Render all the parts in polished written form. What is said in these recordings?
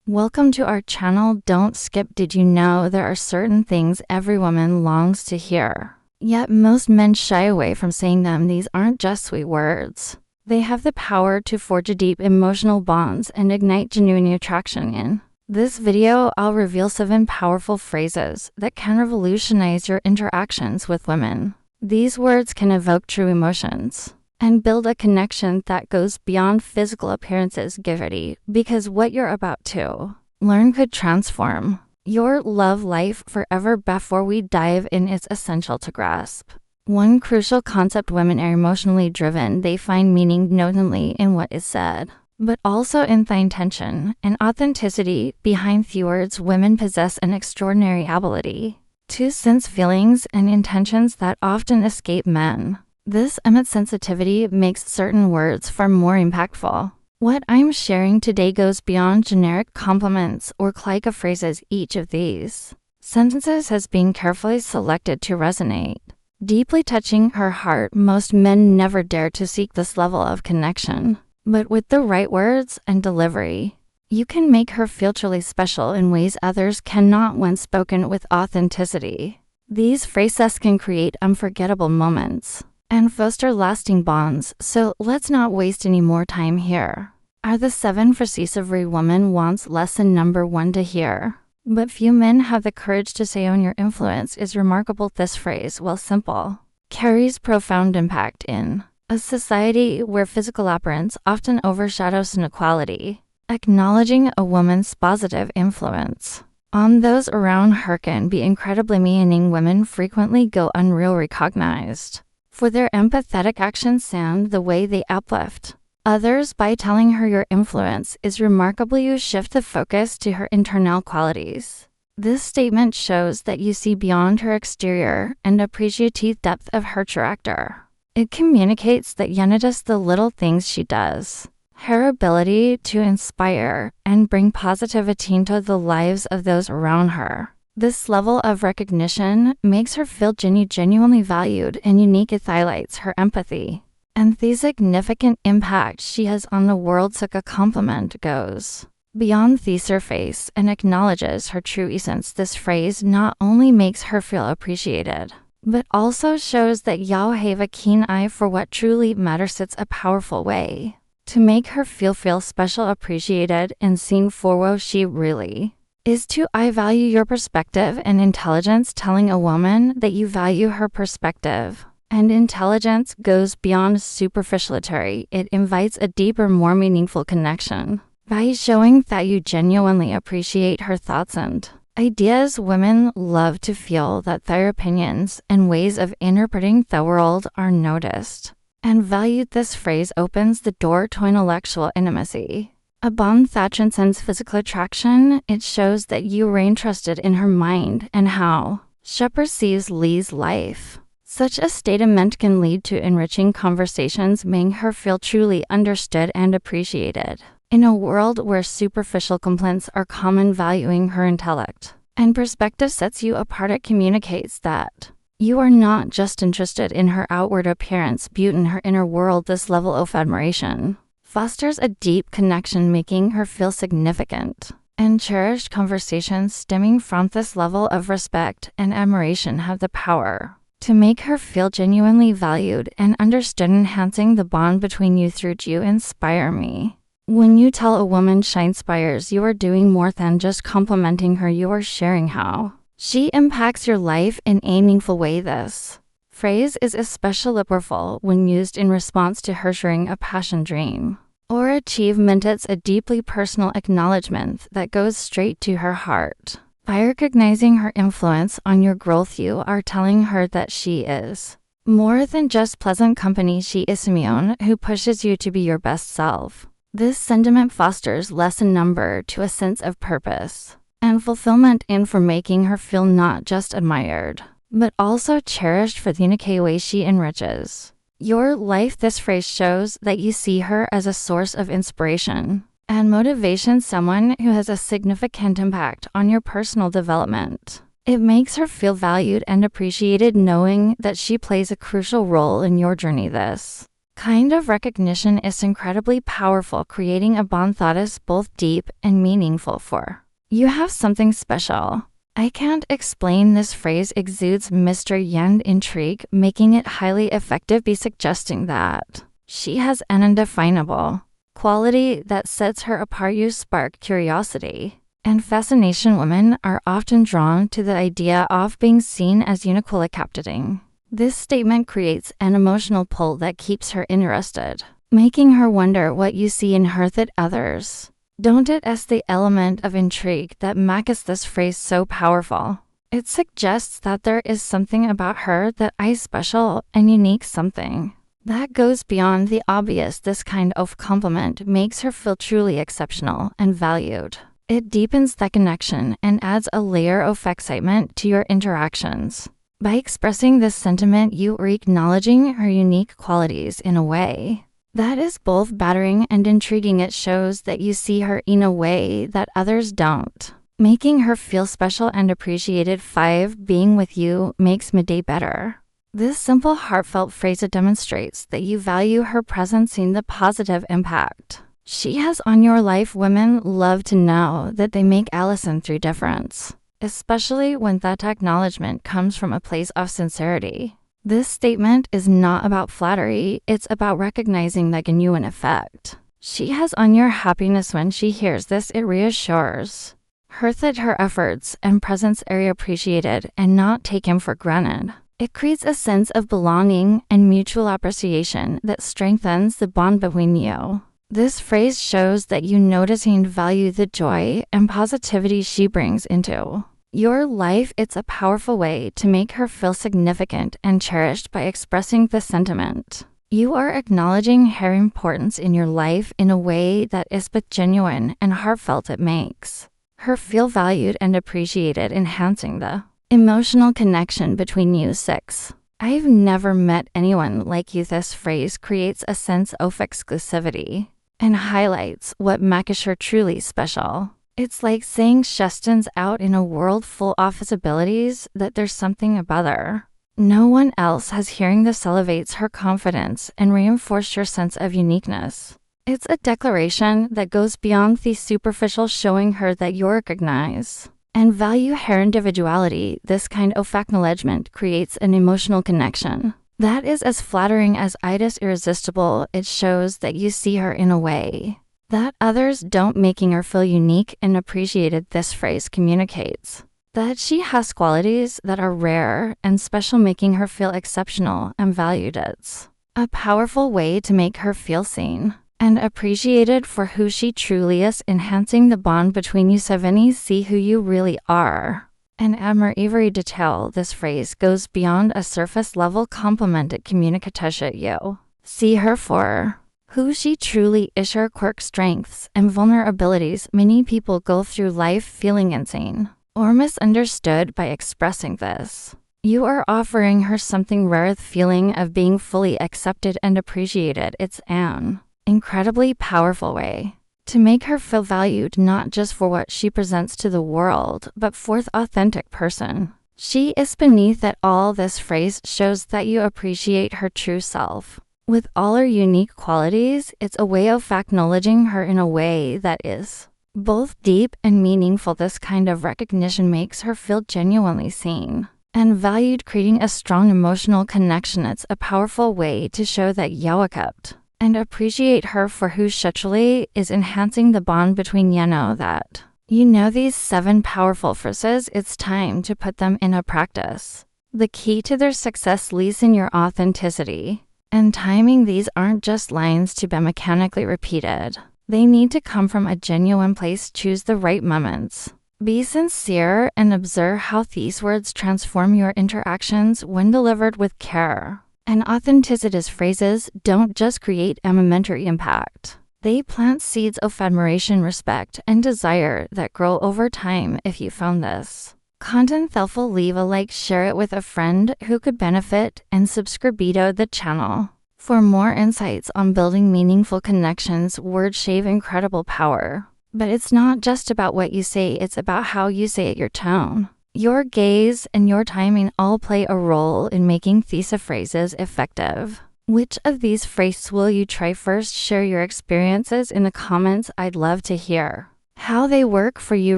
Welcome to our channel. Don't skip. Did you know there are certain things every woman longs to hear? Yet most men shy away from saying them. These aren't just sweet words. They have the power to forge a deep emotional bonds and ignite genuine attraction. In this video, I'll reveal 7 powerful phrases that can revolutionize your interactions with women. These words can evoke true emotions and build a connection that goes beyond physical appearances. Get ready, because what you're about to learn could transform your love life forever. Before we dive in, it's essential to grasp one crucial concept: women are emotionally driven. They find meaning not only in what is said, but also in the intention and authenticity behind the words. Women possess an extraordinary ability to sense feelings and intentions that often escape men. This immense sensitivity makes certain words far more impactful. What I'm sharing today goes beyond generic compliments or cliché phrases. Each of these sentences has been carefully selected to resonate deeply, touching her heart. Most men never dare to seek this level of connection, but with the right words and delivery, you can make her feel truly special in ways others cannot. When spoken with authenticity, these phrases can create unforgettable moments and foster lasting bonds. So let's not waste any more time. Here are the 7 phrases every woman wants. Lesson number 1: to hear, but few men have the courage to say. On your influence is remarkable. This phrase, while simple, carries profound impact in a society where physical appearance often overshadows inequality. Acknowledging a woman's positive influence on those around her can be incredibly meaning. Women frequently go unrecognized for their empathetic actions and the way they uplift others. By telling her your influence is remarkable, you shift the focus to her internal qualities. This statement shows that you see beyond her exterior and appreciate the depth of her character. It communicates that you notice the little things she does, her ability to inspire and bring positivity into the lives of those around her. This level of recognition makes her feel genuinely valued and unique. It highlights her empathy and the significant impact she has on the world. So a compliment goes beyond the surface and acknowledges her true essence. This phrase not only makes her feel appreciated, but also shows that you have a keen eye for what truly matters. It's a powerful way to make her feel special, appreciated, and seen for what she really is. To I value your perspective and intelligence. Telling a woman that you value her perspective and intelligence goes beyond superficiality. It invites a deeper, more meaningful connection by showing that you genuinely appreciate her thoughts and ideas. Women love to feel that their opinions and ways of interpreting the world are noticed and valued. This phrase opens the door to intellectual intimacy, a bond that transcends physical attraction. It shows that you are interested in her mind and how she perceives Lee's life. Such a statement can lead to enriching conversations, making her feel truly understood and appreciated. In a world where superficial complaints are common, valuing her intellect and perspective sets you apart. It communicates that you are not just interested in her outward appearance, but in her inner world. This level of admiration fosters a deep connection, making her feel significant and cherished. Conversations stemming from this level of respect and admiration have the power to make her feel genuinely valued and understood, enhancing the bond between you through "you inspire me." When you tell a woman she inspires, you are doing more than just complimenting her. You are sharing how she impacts your life in a meaningful way. This phrase is especially powerful when used in response to her sharing a passion, dream, or achievement. It's a deeply personal acknowledgement that goes straight to her heart. By recognizing her influence on your growth, you are telling her that she is more than just pleasant company. She is someone who pushes you to be your best self. This sentiment fosters lesson number 2: a sense of purpose and fulfillment in for making her feel not just admired, but also cherished for the unique way she enriches your life. This phrase shows that you see her as a source of inspiration and motivation, someone who has a significant impact on your personal development. It makes her feel valued and appreciated, knowing that she plays a crucial role in your journey. This kind of recognition is incredibly powerful, creating a bond that is both deep and meaningful for. You have something special. I can't explain. This phrase exudes mystery and intrigue, making it highly effective by suggesting that she has an undefinable quality that sets her apart. You spark curiosity and fascination. Women are often drawn to the idea of being seen as uniquely captivating. This statement creates an emotional pull that keeps her interested, making her wonder what you see in her that others don't. It as the element of intrigue that makes this phrase so powerful. It suggests that there is something about her that is special and unique, something that goes beyond the obvious. This kind of compliment makes her feel truly exceptional and valued. It deepens the connection and adds a layer of excitement to your interactions. By expressing this sentiment, you are acknowledging her unique qualities in a way that is both flattering and intriguing. It shows that you see her in a way that others don't, making her feel special and appreciated. 5. Being with you makes my day better. This simple, heartfelt phrase demonstrates that you value her presence and the positive impact she has on your life. Women love to know that they make Allison through difference, especially when that acknowledgement comes from a place of sincerity. This statement is not about flattery, it's about recognizing the genuine effect she has on your happiness. When she hears this, it reassures her that her efforts and presence are appreciated and not taken for granted. It creates a sense of belonging and mutual appreciation that strengthens the bond between you. This phrase shows that you notice and value the joy and positivity she brings into your life. It's a powerful way to make her feel significant and cherished. By expressing this sentiment, you are acknowledging her importance in your life in a way that is both genuine and heartfelt. It makes her feel valued and appreciated, enhancing the emotional connection between you. 6. I've never met anyone like you. This phrase creates a sense of exclusivity and highlights what makes her truly special. It's like saying she stands out in a world full of possibilities, that there's something about her no one else has. Hearing this elevates her confidence and reinforces your sense of uniqueness. It's a declaration that goes beyond the superficial, showing her that you recognize and value her individuality. This kind of acknowledgement creates an emotional connection that is as flattering as it is irresistible. It shows that you see her in a way that others don't, making her feel unique and appreciated. This phrase communicates that she has qualities that are rare and special, making her feel exceptional and valued. It's a powerful way to make her feel seen and appreciated for who she truly is, enhancing the bond between you. 7. See who you really are and admire every detail. This phrase goes beyond a surface level compliment. It communicates that you see her for who she truly is, her quirks, strengths, and vulnerabilities. Many people go through life feeling insane or misunderstood. By expressing this, you are offering her something rare, the feeling of being fully accepted and appreciated. It's an incredibly powerful way to make her feel valued, not just for what she presents to the world, but for the authentic person she is beneath it all. This phrase shows that you appreciate her true self. With all her unique qualities, it's a way of acknowledging her in a way that is both deep and meaningful. This kind of recognition makes her feel genuinely seen and valued, creating a strong emotional connection. It's a powerful way to show that you accept and appreciate her for who she truly is, enhancing the bond between you. Know that you know these 7 powerful phrases. It's time to put them into practice. The key to their success lies in your authenticity and timing. These aren't just lines to be mechanically repeated. They need to come from a genuine place. Choose the right moments. Be sincere and observe how these words transform your interactions when delivered with care. And authenticity phrases don't just create a momentary impact. They plant seeds of admiration, respect, and desire that grow over time. If you found this content helpful, leave a like, share it with a friend who could benefit, and subscribe to the channel for more insights on building meaningful connections. Words have incredible power, but it's not just about what you say, it's about how you say it. Your tone, your gaze, and your timing all play a role in making these phrases effective. Which of these phrases will you try first? Share your experiences in the comments. I'd love to hear how they work for you.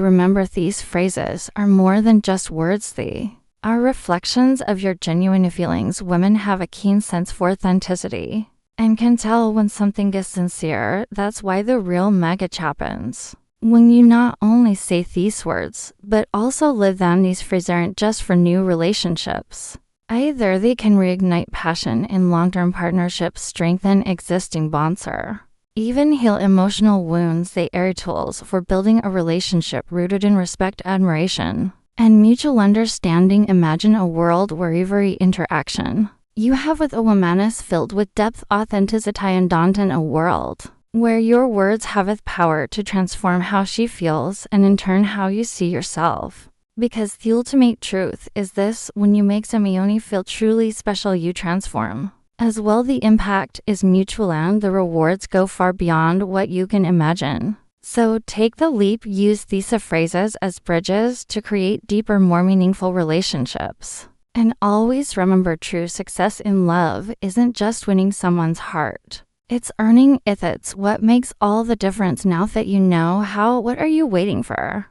Remember, these phrases are more than just words. They are reflections of your genuine feelings. Women have a keen sense for authenticity and can tell when something is sincere. That's why the real magic happens when you not only say these words, but also live them. These phrases aren't just for new relationships. Either they can reignite passion in long-term partnerships, strengthen existing bonds, or even heal emotional wounds. They are tools for building a relationship rooted in respect, admiration, and mutual understanding. Imagine a world where every interaction you have with a woman is filled with depth, authenticity, and content. A world where your words have the power to transform how she feels and in turn how you see yourself. Because the ultimate truth is this: when you make someone feel truly special, you transform as well. The impact is mutual and the rewards go far beyond what you can imagine. So take the leap. Use these phrases as bridges to create deeper, more meaningful relationships. And always remember, true success in love isn't just winning someone's heart. It's earning it. It's what makes all the difference. Now that you know how, what are you waiting for?